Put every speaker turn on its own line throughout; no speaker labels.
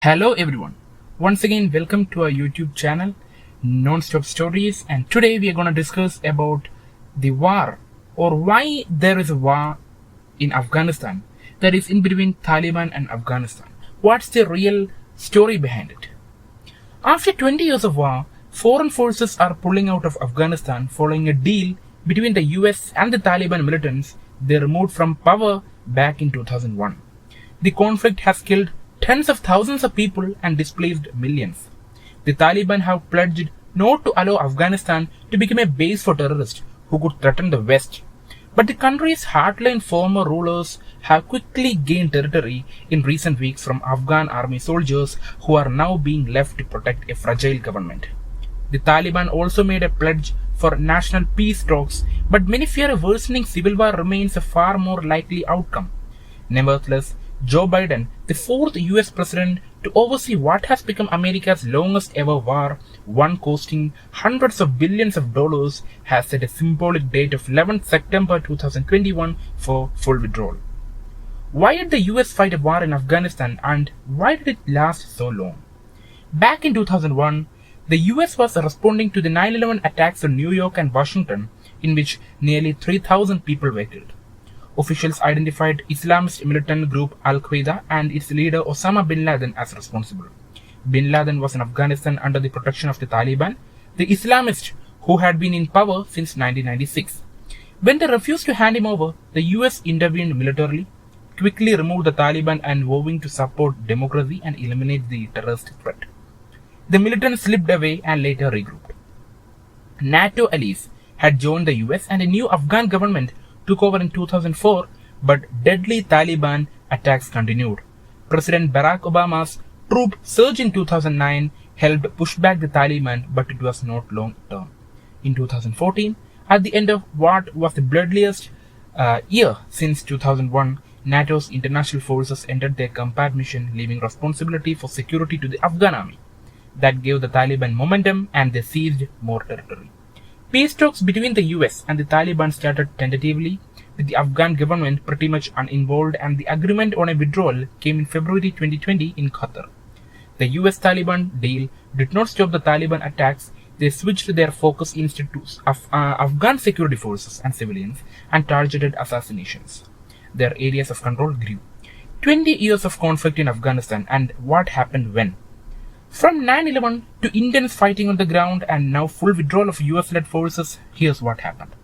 Hello everyone. Once again, welcome to our YouTube channel, Non-Stop Stories, and today we are going to discuss about the war or why there is a war in Afghanistan that is in between Taliban and Afghanistan. What's the real story behind it? After 20 years of war, foreign forces are pulling out of Afghanistan following a deal between the US and the Taliban militants they removed from power back in 2001. The conflict has killed tens of thousands of people and displaced millions. The Taliban have pledged not to allow Afghanistan to become a base for terrorists who could threaten the West. But the country's hardline former rulers have quickly gained territory in recent weeks from Afghan army soldiers who are now being left to protect a fragile government. The Taliban also made a pledge for national peace talks, but many fear a worsening civil war remains a far more likely outcome. Nevertheless, Joe Biden, the fourth US president to oversee what has become America's longest ever war, one costing hundreds of billions of dollars, has set a symbolic date of 11th September 2021 for full withdrawal. Why did the US fight a war in Afghanistan and why did it last so long? Back in 2001, the US was responding to the 9/11 attacks on New York and Washington, in which nearly 3,000 people were killed. Officials identified Islamist militant group Al-Qaeda and its leader Osama bin Laden as responsible. Bin Laden was in Afghanistan under the protection of the Taliban, the Islamists who had been in power since 1996. When they refused to hand him over, the US intervened militarily, quickly removed the Taliban and vowing to support democracy and eliminate the terrorist threat. The militants slipped away and later regrouped. NATO allies had joined the US and a new Afghan government took over in 2004, but deadly Taliban attacks continued. President Barack Obama's troop surge in 2009 helped push back the Taliban, but it was not long term. In 2014, at the end of what was the bloodiest year since 2001, NATO's international forces entered their combat mission, leaving responsibility for security to the Afghan army. That gave the Taliban momentum and they seized more territory. Peace talks between the US and the Taliban started tentatively, with the Afghan government pretty much uninvolved, and the agreement on a withdrawal came in February 2020 in Qatar. The US-Taliban deal did not stop the Taliban attacks. They switched their focus instead to Afghan security forces and civilians and targeted assassinations. Their areas of control grew. 20 years of conflict in Afghanistan, and what happened when? From 9/11 to intense fighting on the ground and now full withdrawal of US-led forces, here's what happened.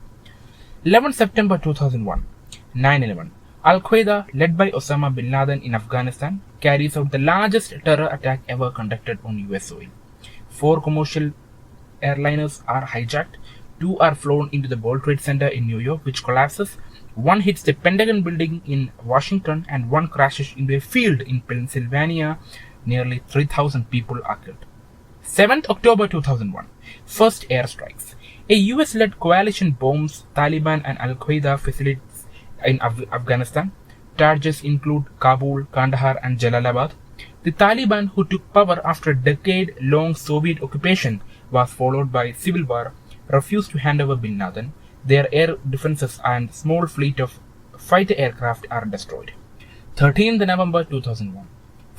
11 September 2001, 9/11. Al-Qaeda, led by Osama bin Laden in Afghanistan, carries out the largest terror attack ever conducted on US soil. 4 commercial airliners are hijacked, 2 are flown into the World Trade Center in New York, which collapses, 1 hits the Pentagon building in Washington, and 1 crashes into a field in Pennsylvania. Nearly 3,000 people are killed. 7th October 2001, first airstrikes. A US-led coalition bombs Taliban and Al-Qaeda facilities in Afghanistan. Targets include Kabul, Kandahar, and Jalalabad. The Taliban, who took power after a decade-long Soviet occupation, was followed by civil war, refused to hand over bin Laden. Their air defenses and small fleet of fighter aircraft are destroyed. 13th November 2001.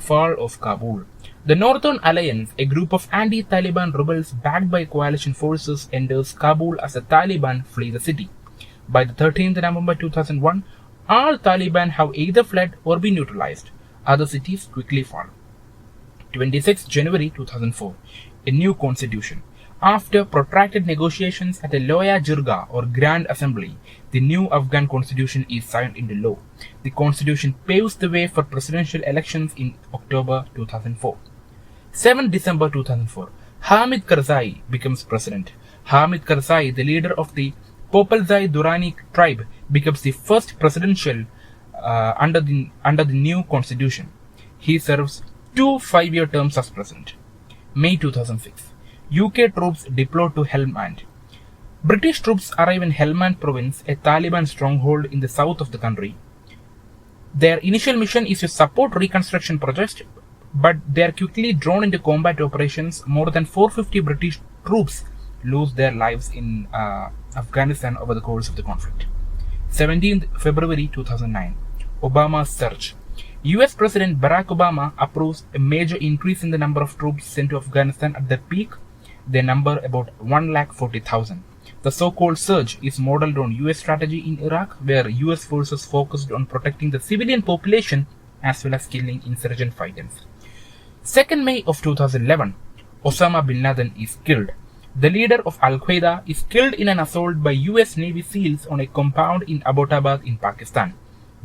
Fall of Kabul. The Northern Alliance, a group of anti-Taliban rebels backed by coalition forces, enters Kabul as the Taliban flee the city. By the 13th November 2001, all Taliban have either fled or been neutralized. Other cities quickly fall. 26th January 2004, a new constitution. After protracted negotiations at the Loya Jirga or Grand Assembly, the new Afghan constitution is signed into law. The constitution paves the way for presidential elections in October 2004. 7 December 2004, Hamid Karzai becomes president. Hamid Karzai, the leader of the Popalzai Durrani tribe, becomes the first presidential under the new constitution. He serves 2 5-year terms as president. May 2006. UK troops deployed to Helmand. British troops arrive in Helmand province, a Taliban stronghold in the south of the country. Their initial mission is to support reconstruction projects, but they are quickly drawn into combat operations. More than 450 British troops lose their lives in Afghanistan over the course of the conflict. 17th February 2009. Obama's surge. US President Barack Obama approves a major increase in the number of troops sent to Afghanistan. At their peak, they number about 140,000. The so-called surge is modeled on US strategy in Iraq, where US forces focused on protecting the civilian population as well as killing insurgent fighters. 2nd May of 2011, Osama bin Laden is killed. The leader of Al-Qaeda is killed in an assault by US Navy SEALs on a compound in Abbottabad in Pakistan.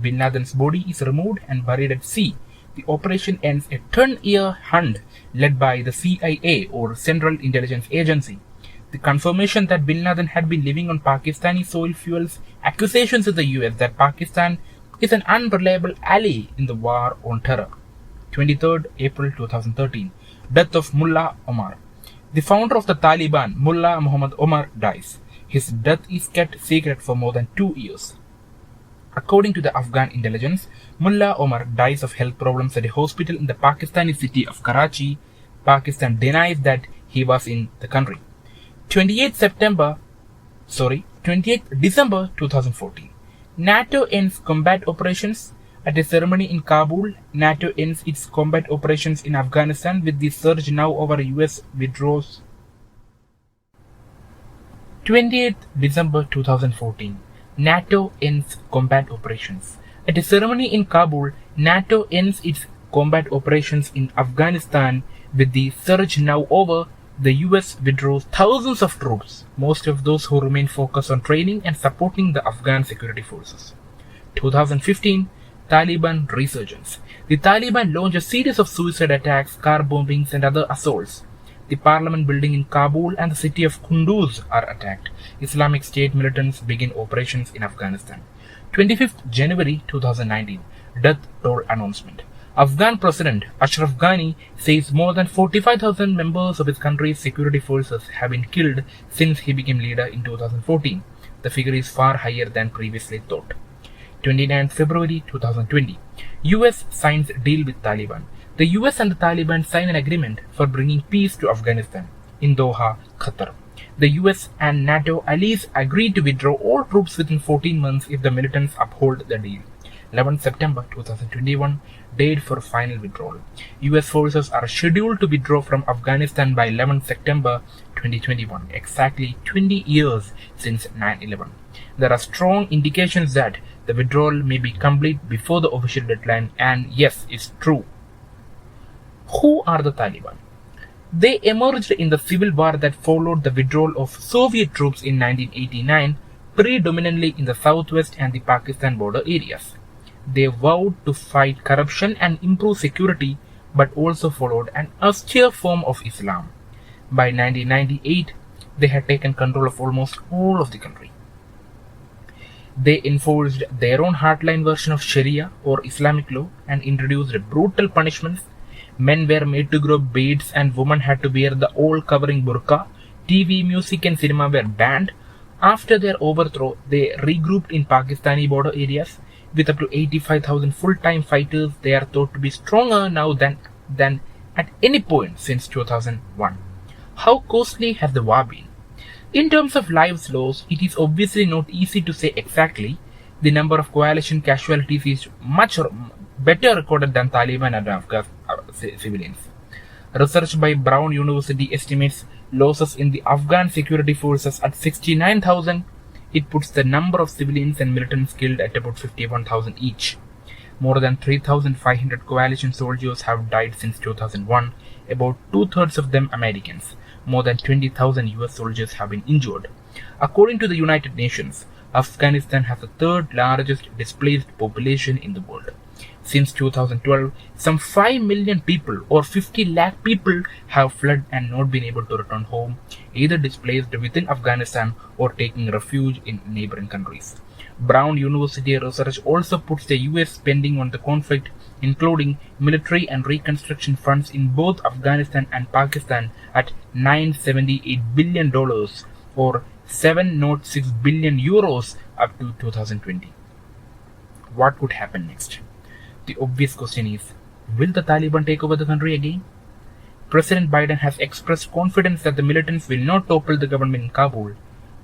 Bin Laden's body is removed and buried at sea. The operation ends a 10-year hunt led by the CIA, or Central Intelligence Agency. The confirmation that bin Laden had been living on Pakistani soil fuels accusations of the US that Pakistan is an unreliable ally in the war on terror. 23rd April 2013. Death of Mullah Omar. The founder of the Taliban, Mullah Muhammad Omar, dies. His death is kept secret for more than 2 years. According to the Afghan intelligence, Mullah Omar dies of health problems at a hospital in the Pakistani city of Karachi. Pakistan denies that he was in the country. 28th December 2014. NATO ends combat operations. At a ceremony in Kabul, NATO ends its combat operations in Afghanistan with the surge now over US withdraws. 28th December 2014. NATO ends combat operations. At a ceremony in Kabul, NATO ends its combat operations in Afghanistan with the surge now over. The US withdraws thousands of troops, most of those who remain focused on training and supporting the Afghan security forces. 2015. Taliban resurgence. The Taliban launched a series of suicide attacks, car bombings, and other assaults. The parliament building in Kabul and the city of Kunduz are attacked. Islamic State militants begin operations in Afghanistan. 25th January 2019. Death toll announcement. Afghan President Ashraf Ghani says more than 45,000 members of his country's security forces have been killed since he became leader in 2014. The figure is far higher than previously thought. 29th February 2020. US signs deal with Taliban. The US and the Taliban sign an agreement for bringing peace to Afghanistan in Doha, Qatar. The US and NATO allies agreed to withdraw all troops within 14 months if the militants uphold the deal. 11th September 2021, date for final withdrawal. US forces are scheduled to withdraw from Afghanistan by 11th September 2021, exactly 20 years since 9/11. There are strong indications that the withdrawal may be complete before the official deadline, and yes, it's true. Who are the Taliban? They emerged in the civil war that followed the withdrawal of Soviet troops in 1989, predominantly in the southwest and the Pakistan border areas. They vowed to fight corruption and improve security, but also followed an austere form of Islam. By 1998, they had taken control of almost all of the country. They enforced their own hardline version of Sharia, or Islamic law, and introduced brutal punishments. Men were made to grow beards and women had to wear the all-covering burqa. TV, music and cinema were banned. After their overthrow, they regrouped in Pakistani border areas. With up to 85,000 full-time fighters, they are thought to be stronger now than at any point since 2001. How costly has the war been? In terms of lives lost, it is obviously not easy to say exactly. The number of coalition casualties is much better recorded than Taliban and Afghan civilians. Research by Brown University estimates losses in the Afghan security forces at 69,000. It puts the number of civilians and militants killed at about 51,000 each. More than 3,500 coalition soldiers have died since 2001, about 2/3 of them Americans. More than 20,000 US soldiers have been injured. According to the United Nations, Afghanistan has the third largest displaced population in the world. Since 2012, some 5 million people or 50 lakh people have fled and not been able to return home, either displaced within Afghanistan or taking refuge in neighboring countries. Brown University research also puts the US spending on the conflict, including military and reconstruction funds in both Afghanistan and Pakistan, at $978 billion or 706 billion euros up to 2020. What could happen next? The obvious question is, will the Taliban take over the country again? President Biden has expressed confidence that the militants will not topple the government in Kabul,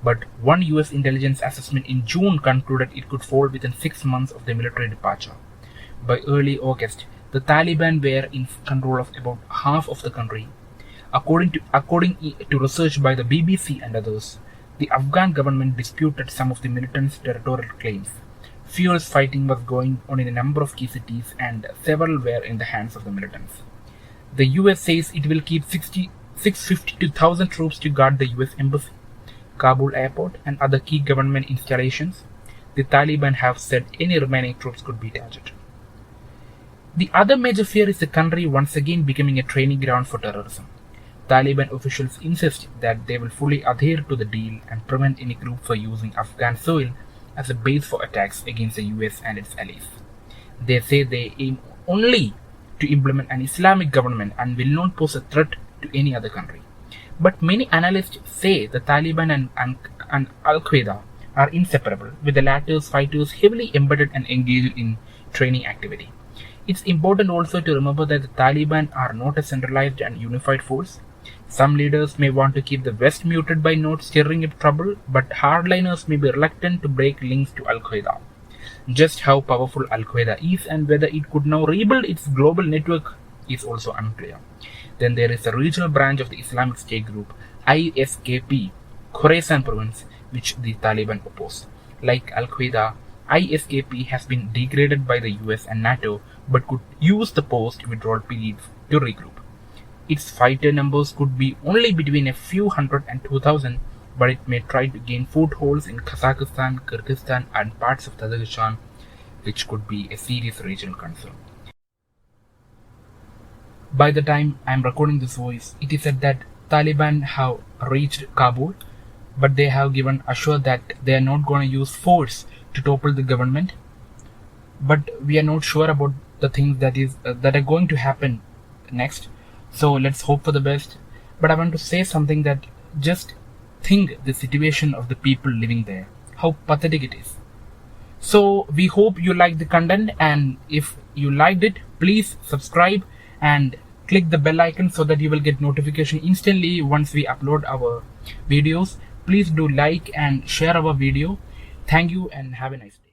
but one US intelligence assessment in June concluded it could fall within 6 months of the military departure. By early August, the Taliban were in control of about half of the country. According to research by the BBC and others, the Afghan government disputed some of the militants' territorial claims. Fierce fighting was going on in a number of key cities, and several were in the hands of the militants. The US says it will keep 650 to 1,000 troops to guard the US embassy, Kabul airport, and other key government installations. The Taliban have said any remaining troops could be targeted. The other major fear is the country once again becoming a training ground for terrorism. Taliban officials insist that they will fully adhere to the deal and prevent any group from using Afghan soil as a base for attacks against the US and its allies. They say they aim only to implement an Islamic government and will not pose a threat to any other country. But many analysts say the Taliban and Al-Qaeda are inseparable, with the latter's fighters heavily embedded and engaged in training activity. It's important also to remember that the Taliban are not a centralized and unified force. Some leaders may want to keep the West muted by not stirring up trouble, but hardliners may be reluctant to break links to Al-Qaeda. Just how powerful Al-Qaeda is and whether it could now rebuild its global network is also unclear. Then there is a regional branch of the Islamic State group, ISKP, Khorasan province, which the Taliban oppose. Like Al-Qaeda, ISKP has been degraded by the US and NATO, but could use the post-withdrawal period to regroup. Its fighter numbers could be only between a few hundred and 2,000, but it may try to gain footholds in Kazakhstan, Kyrgyzstan, and parts of Tajikistan, which could be a serious regional concern. By the time I am recording this voice, it is said that Taliban have reached Kabul, but they have given assure that they are not going to use force to topple the government. But we are not sure about the things that are going to happen next. So let's hope for the best. But I want to say something that just think the situation of the people living there, how pathetic it is. So we hope you liked the content, and if you liked it, please subscribe and click the bell icon so that you will get notification instantly once we upload our videos. Please do like and share our video. Thank you and have a nice day.